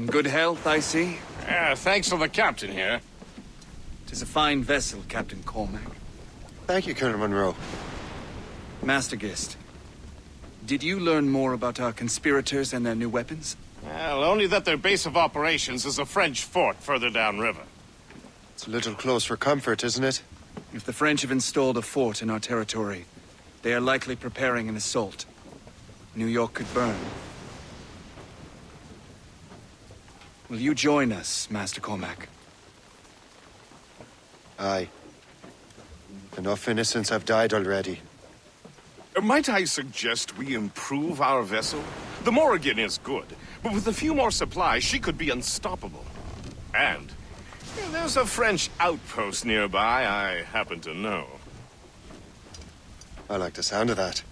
In good health, I see. Thanks to the captain here. 'Tis a fine vessel, Captain Cormac. Thank you, Colonel Monroe. Master Gist, did you learn more about our conspirators and their new weapons? Well, only that their base of operations is a French fort further downriver. It's a little close for comfort, isn't it? If the French have installed a fort in our territory, they are likely preparing an assault. New York could burn. Will you join us, Master Cormac? Aye. Enough innocents have died already. Might I suggest we improve our vessel? The Morrigan is good, but with a few more supplies, she could be unstoppable. And there's a French outpost nearby I happen to know. I like the sound of that.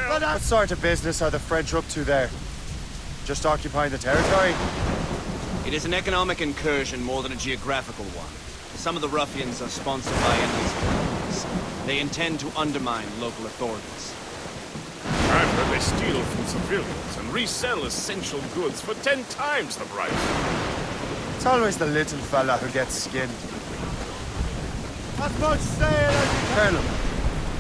What sort of business are the French up to there? Just occupying the territory? It is an economic incursion more than a geographical one. Some of the ruffians are sponsored by enemies of ours. They intend to undermine local authorities. I've heard they steal from civilians and resell essential goods for 10 times the price. It's always the little fella who gets skinned. As much sail as you can. Colonel,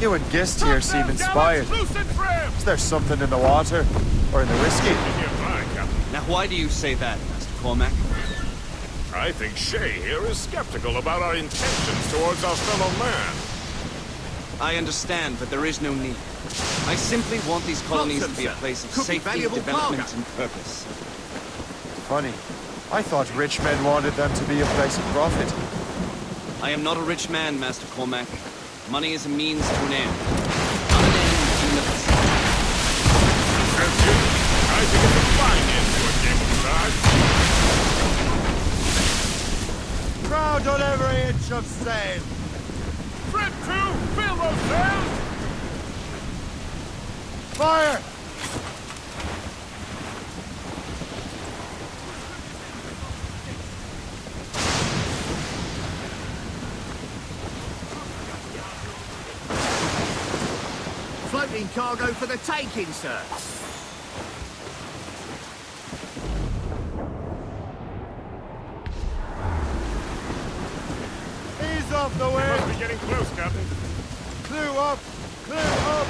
you and Gist here seem inspired. Is there something in the water? Or in the whiskey? Now why do you say that, Master Cormac? I think Shay here is skeptical about our intentions towards our fellow man. I understand, but there is no need. I simply want these colonies to be a place of safety, development, and purpose. Funny. I thought rich men wanted them to be a place of profit. I am not a rich man, Master Cormac. Money is a means to an end. Not an end in of itself. I think it's a fine end to a game of cards. Crowd on every inch of sail. Fred 2, fill those sails! Fire! Floating cargo for the taking, sir. Ease off the wind! Must be getting close, Captain. Clew up! Clew up!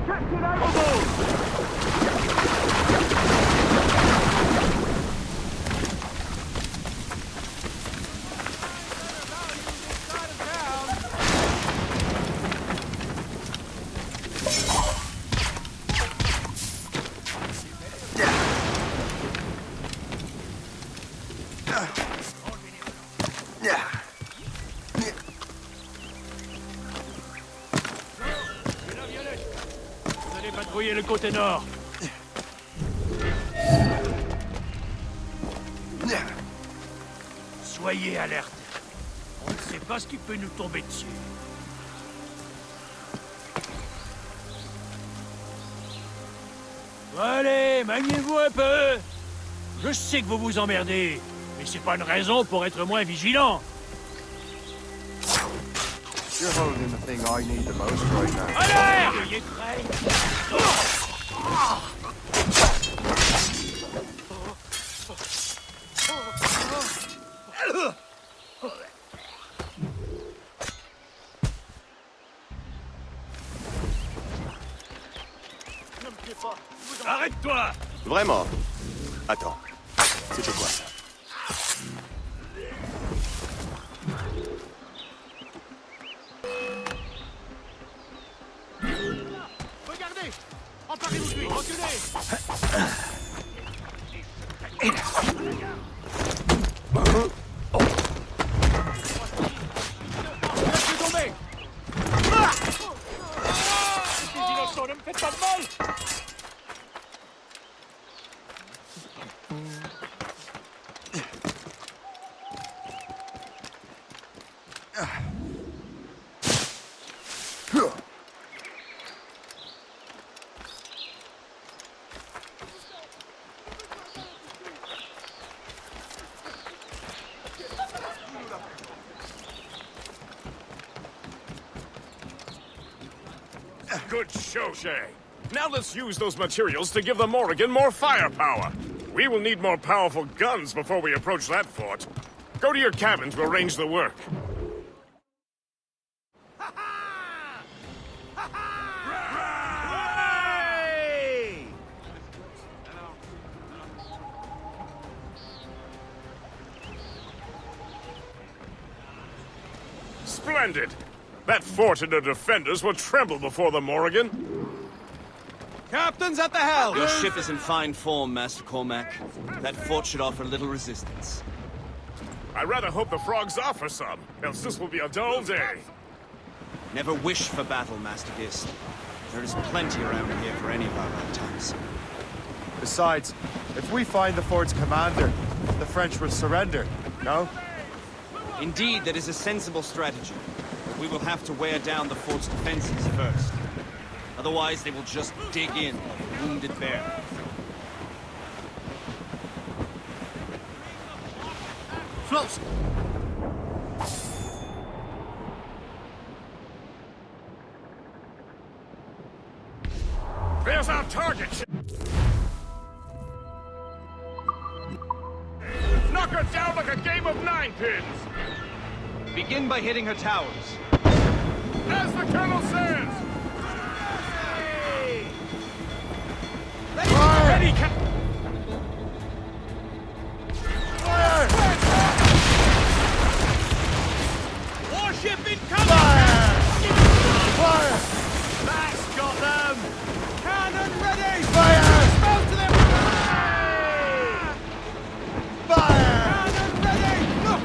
Captain overboard! Patrouiller le côté nord. Soyez alerte. On ne sait pas ce qui peut nous tomber dessus. Allez, maniez-vous un peu. Je sais que vous vous emmerdez, mais c'est pas une raison pour être moins vigilant. You're holding the thing I need the most right now. Allez, soyez prêts. Arrête-toi! Vraiment? Attends. C'était quoi ça? Regardez! Emparez-vous de lui! Reculez! Laissez tomber! Ces innocents, ne me faites pas de mal! Good show, Shay. Now let's use those materials to give the Morrigan more firepower. We will need more powerful guns before we approach that fort. Go to your cabin to arrange the work. Splendid! That fort and the defenders will tremble before the Morrigan. Captain's at the helm! Your ship is in fine form, Master Cormac. That fort should offer little resistance. I rather hope the frogs offer some, else this will be a dull day. Never wish for battle, Master Gist. There is plenty around here for any of our lifetimes. Besides, if we find the fort's commander, the French will surrender, no? Indeed, that is a sensible strategy. But we will have to wear down the fort's defenses first. Otherwise, they will just dig in like a wounded bear. Floats! There's our target! Knock her down like a game of ninepins! Begin by hitting her towers. As the Colonel says! Fire! Fire! Warship incoming! Fire! That's got them! Cannon ready! Fire! Exposed to them! Fire! Cannon ready! Look!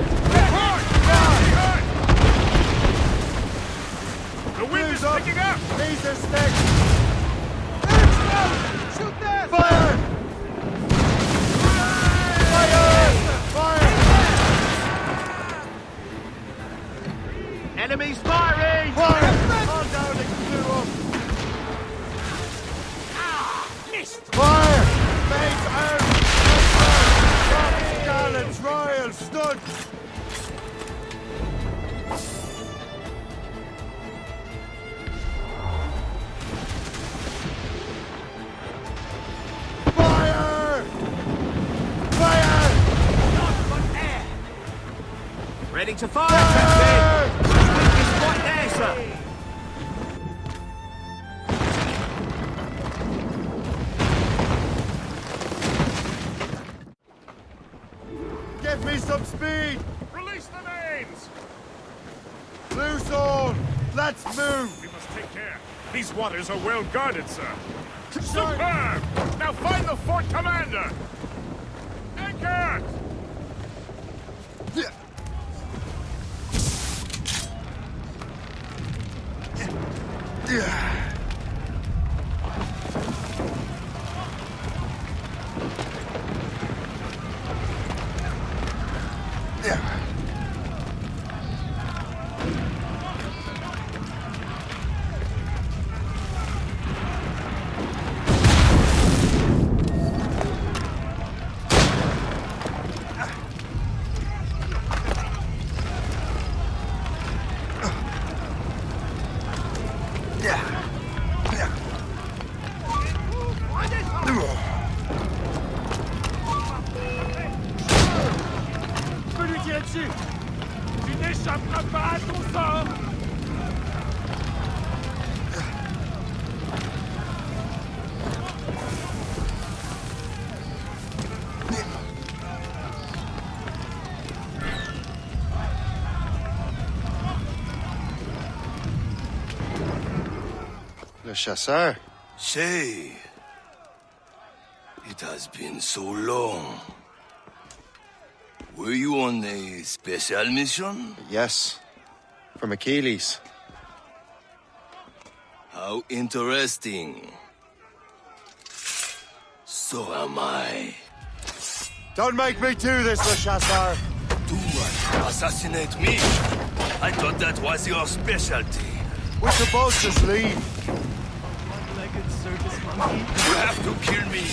The wind is Blues up! picking up! Laser stick! Shoot that! Fire! Fire! Fire! Enemies firing! Fire! On down and blew up! Missed! Fire! Mates out! Shots, gallants, royals, studs! Fire! Fire! Ready to fire, Captain! Weakest point there, sir! Give me some speed! Release the mains! Loose on! Let's move! We must take care. These waters are well guarded, sir. Superb! Now find the fort commander! Anchor! Peux lui tirer dessus! Tu n'échapperas pas à ton sort! Le chasseur? Shay, it has been so long. Were you on a special mission? Yes. From Achilles. How interesting. So am I. Don't make me do this, Le Chasseur! To assassinate me? I thought that was your specialty. We could both just leave. One-legged circus monkey? You have to kill me.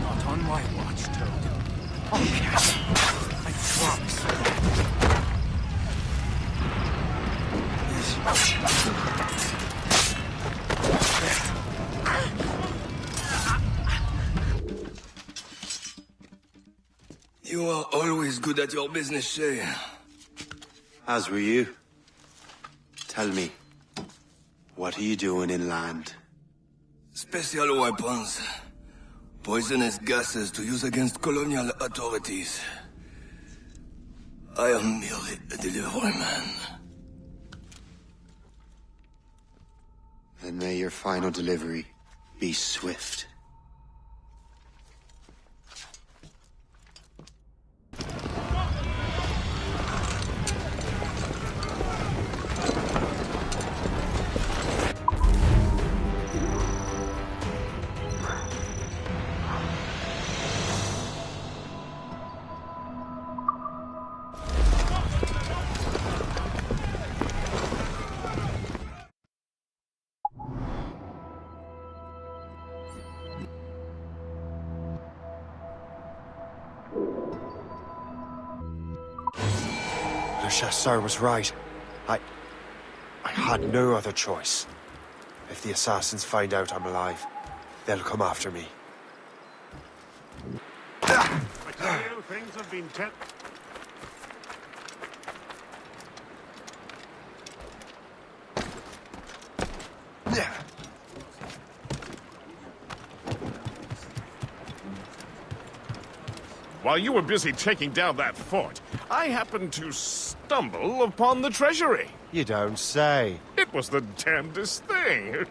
Not on my watch, Toad. Oh, yes. I promise. You are always good at your business, Shay. As were you. Tell me, what are you doing inland? Special weapons. Poisonous gases to use against colonial authorities. I am merely a delivery man. Then may your final delivery be swift. Le Chasseur was right. I had no other choice. If the assassins find out I'm alive, they'll come after me. I tell you, things have been While you were busy taking down that fort, I happened to stumble upon the treasury. You don't say. It was the damnedest thing.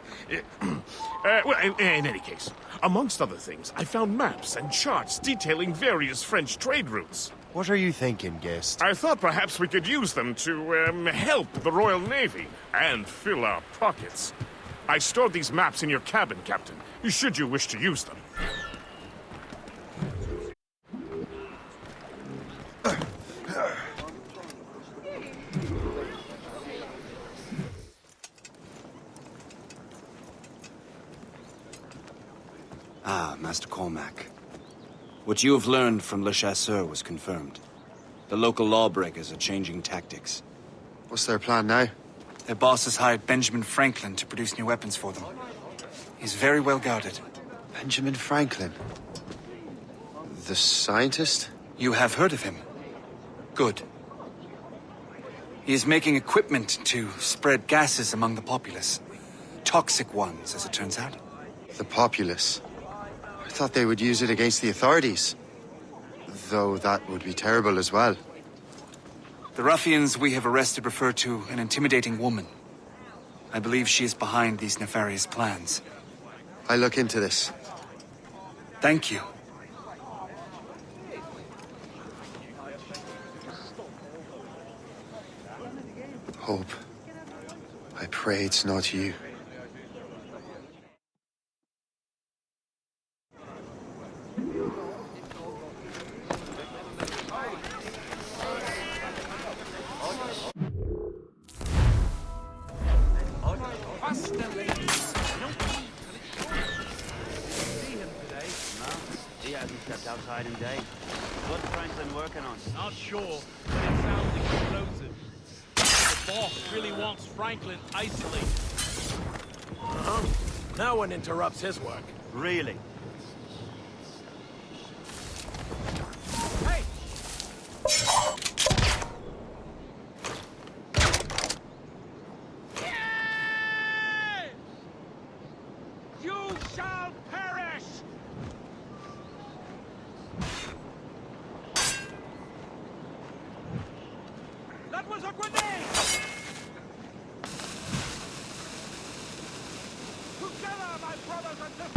Well, in any case, amongst other things, I found maps and charts detailing various French trade routes. What are you thinking, Gist? I thought perhaps we could use them to help the Royal Navy and fill our pockets. I stored these maps in your cabin, Captain, should you wish to use them. Ah, Master Cormac. What you have learned from Le Chasseur was confirmed. The local lawbreakers are changing tactics. What's their plan now? Their boss has hired Benjamin Franklin to produce new weapons for them. He's very well guarded. Benjamin Franklin? The scientist? You have heard of him? Good. He is making equipment to spread gases among the populace. Toxic ones, as it turns out. The populace? I thought they would use it against the authorities. Though that would be terrible as well. The ruffians we have arrested refer to an intimidating woman. I believe she is behind these nefarious plans. I'll look into this. Thank you. Hope. I pray it's not you. He hasn't stepped outside in days. What's Franklin working on? Not sure, but it sounds explosive. The boss really wants Franklin isolated. No one interrupts his work. Really? Hey! You shall perish! That was a grenade! Together, my brothers and sisters!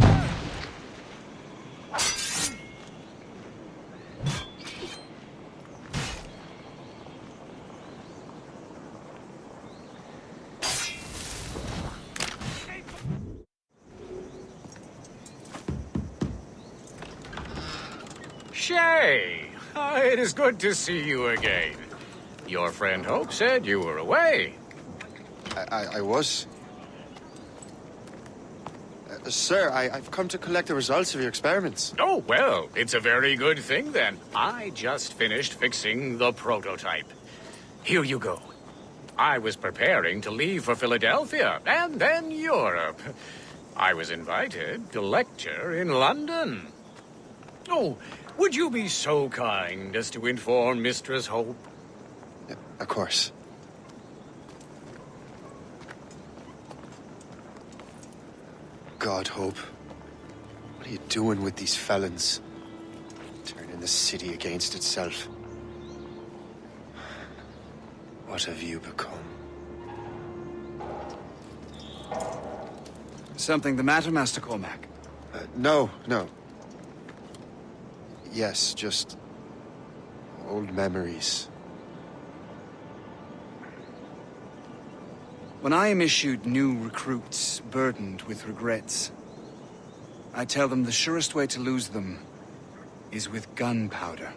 Shay! It is good to see you again. Your friend Hope said you were away. I was. Sir, I've come to collect the results of your experiments. Oh, well, it's a very good thing then. I just finished fixing the prototype. Here you go. I was preparing to leave for Philadelphia and then Europe. I was invited to lecture in London. Oh, would you be so kind as to inform Mistress Hope? Yeah, of course. God, Hope. What are you doing with these felons? Turning the city against itself. What have you become? Something the matter, Master Cormac? No. Yes, just old memories. When I am issued new recruits burdened with regrets, I tell them the surest way to lose them is with gunpowder.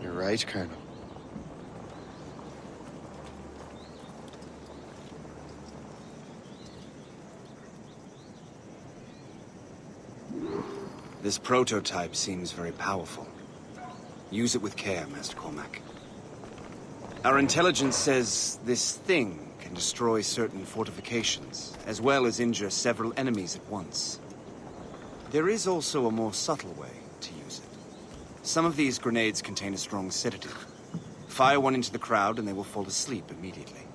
You're right, Colonel. This prototype seems very powerful. Use it with care, Master Cormac. Our intelligence says this thing can destroy certain fortifications, as well as injure several enemies at once. There is also a more subtle way to use it. Some of these grenades contain a strong sedative. Fire one into the crowd and they will fall asleep immediately.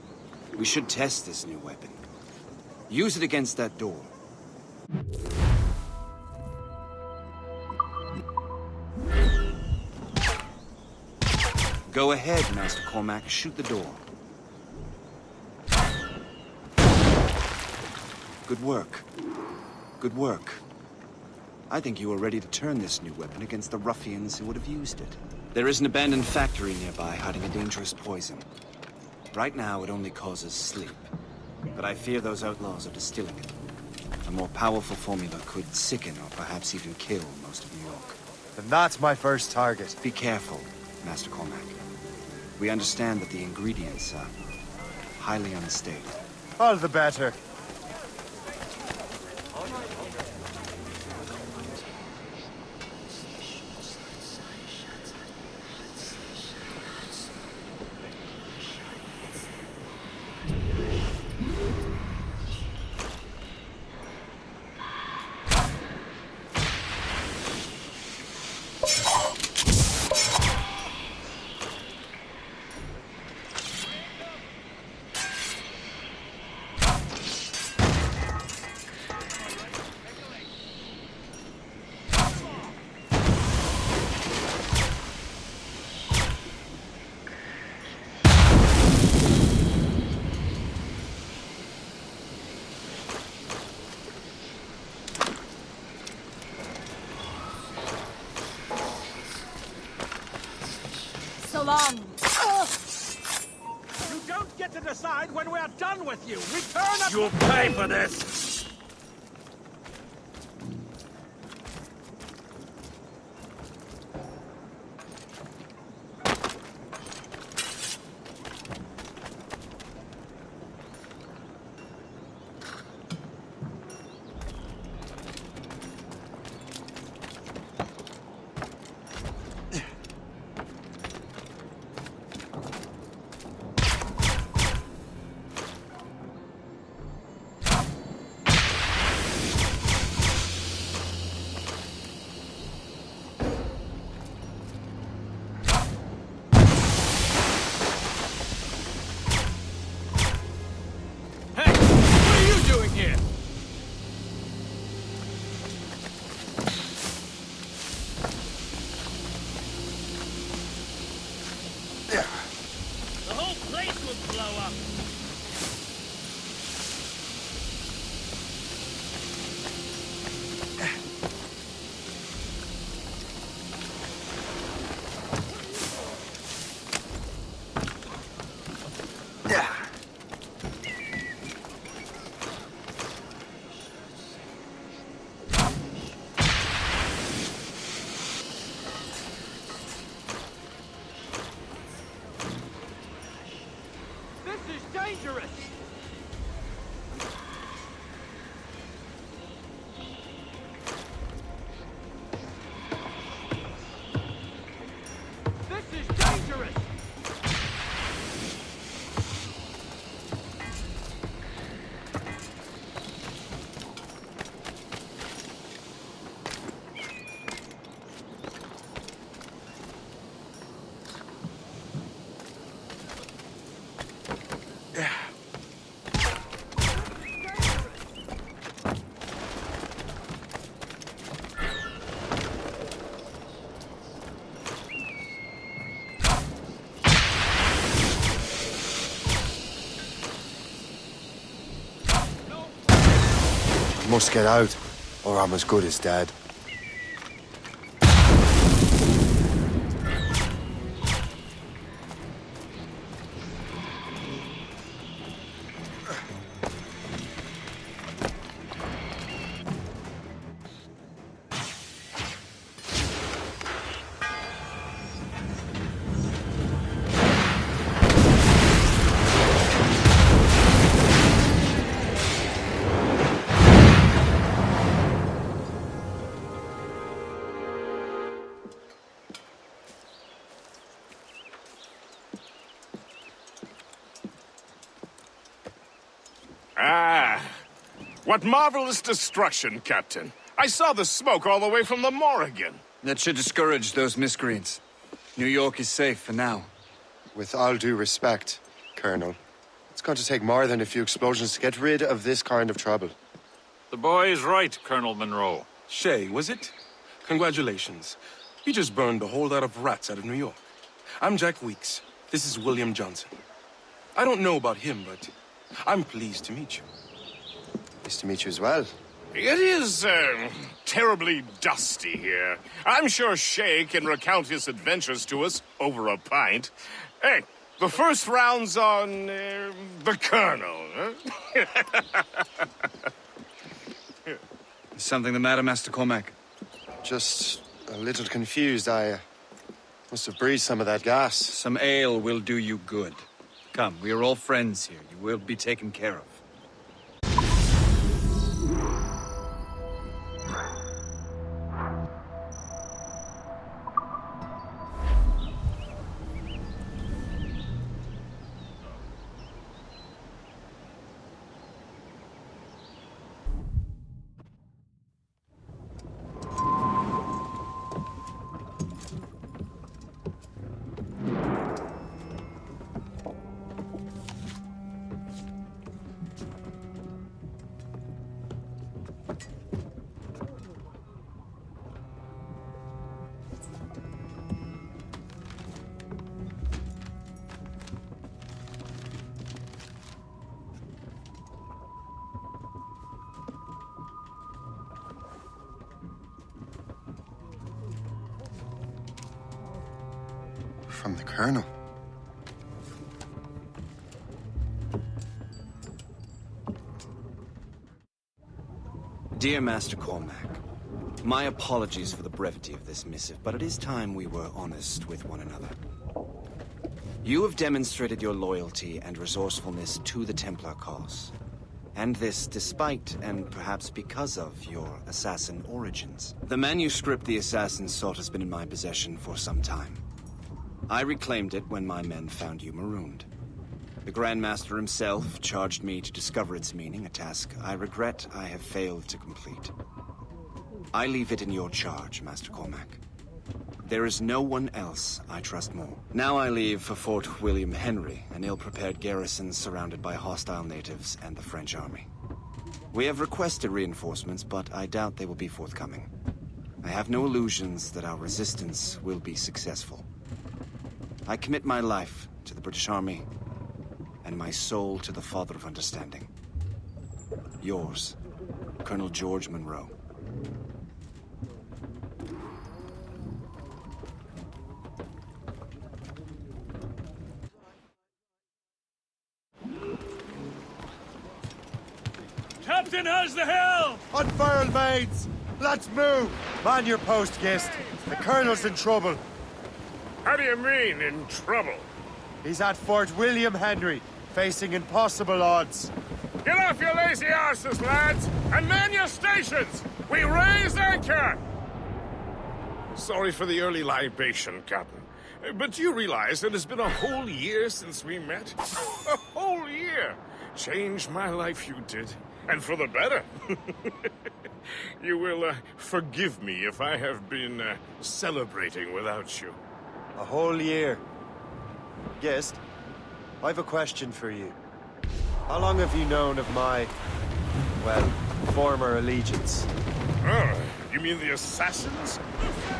We should test this new weapon. Use it against that door. Go ahead, Master Cormac. Shoot the door. Good work. Good work. I think you are ready to turn this new weapon against the ruffians who would have used it. There is an abandoned factory nearby hiding a dangerous poison. Right now, it only causes sleep. But I fear those outlaws are distilling it. A more powerful formula could sicken or perhaps even kill most of New York. Then that's my first target. Be careful, Master Cormac. We understand that the ingredients are highly unstable. All the better. So long. You don't get to decide when we're done with you. Return us. You'll pay for this. must get out, or I'm as good as dead. Ah, what marvelous destruction, Captain. I saw the smoke all the way from the Morrigan. That should discourage those miscreants. New York is safe for now. With all due respect, Colonel, it's going to take more than a few explosions to get rid of this kind of trouble. The boy is right, Colonel Monroe. Shay, was it? Congratulations. You just burned a whole lot of rats out of New York. I'm Jack Weeks. This is William Johnson. I don't know about him, but I'm pleased to meet you. Nice to meet you as well. It is, terribly dusty here. I'm sure Shay can recount his adventures to us over a pint. Hey, the first round's on, the Colonel, huh? Is something the matter, Master Cormac? Just a little confused. I must have breathed some of that gas. Some ale will do you good. Come, we are all friends here. You will be taken care of. From the Colonel. Dear Master Cormac, my apologies for the brevity of this missive, but it is time we were honest with one another. You have demonstrated your loyalty and resourcefulness to the Templar cause. And this despite, and perhaps because of, your assassin origins. The manuscript the assassins sought has been in my possession for some time. I reclaimed it when my men found you marooned. The Grand Master himself charged me to discover its meaning, a task I regret I have failed to complete. I leave it in your charge, Master Cormac. There is no one else I trust more. Now I leave for Fort William Henry, an ill-prepared garrison surrounded by hostile natives and the French army. We have requested reinforcements, but I doubt they will be forthcoming. I have no illusions that our resistance will be successful. I commit my life to the British Army, and my soul to the Father of Understanding. Yours, Colonel George Monroe. Captain has the helm! Unfurl, mates! Let's move! Man your post, Gist. The Colonel's in trouble. How do you mean, in trouble? He's at Fort William Henry, facing impossible odds. Get off your lazy arses, lads, and man your stations! We raise anchor! Sorry for the early libation, Captain. But do you realize it has been a whole year since we met? A whole year! Changed my life, you did. And for the better. You will forgive me if I have been celebrating without you. A whole year. Gist, I've a question for you. How long have you known of my, well, former allegiance? Oh, you mean the assassins?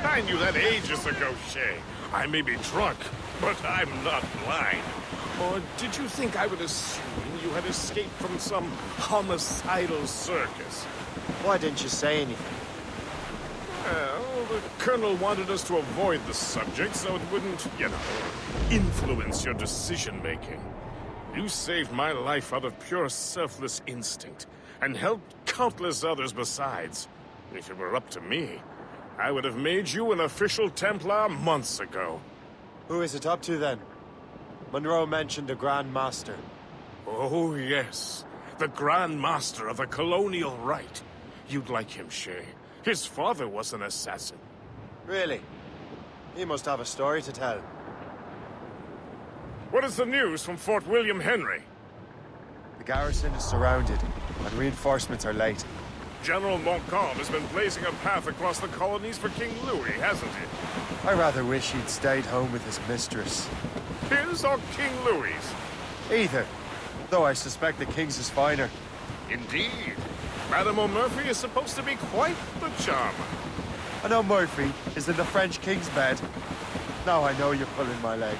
I knew that ages ago, Shay. I may be drunk, but I'm not blind. Or did you think I would assume you had escaped from some homicidal circus? Why didn't you say anything? Well, the Colonel wanted us to avoid the subject so it wouldn't, influence your decision-making. You saved my life out of pure selfless instinct, and helped countless others besides. If it were up to me, I would have made you an official Templar months ago. Who is it up to, then? Monroe mentioned the Grand Master. Oh, yes. The Grand Master of the Colonial Rite. You'd like him, Shay. His father was an assassin. Really? He must have a story to tell. What is the news from Fort William Henry? The garrison is surrounded, and reinforcements are late. General Montcalm has been blazing a path across the colonies for King Louis, hasn't he? I rather wish he'd stayed home with his mistress. His or King Louis'? Either. Though I suspect the king's is finer. Indeed. Madame O'Murphy is supposed to be quite the charmer. I know Murphy is in the French king's bed. Now I know you're pulling my leg.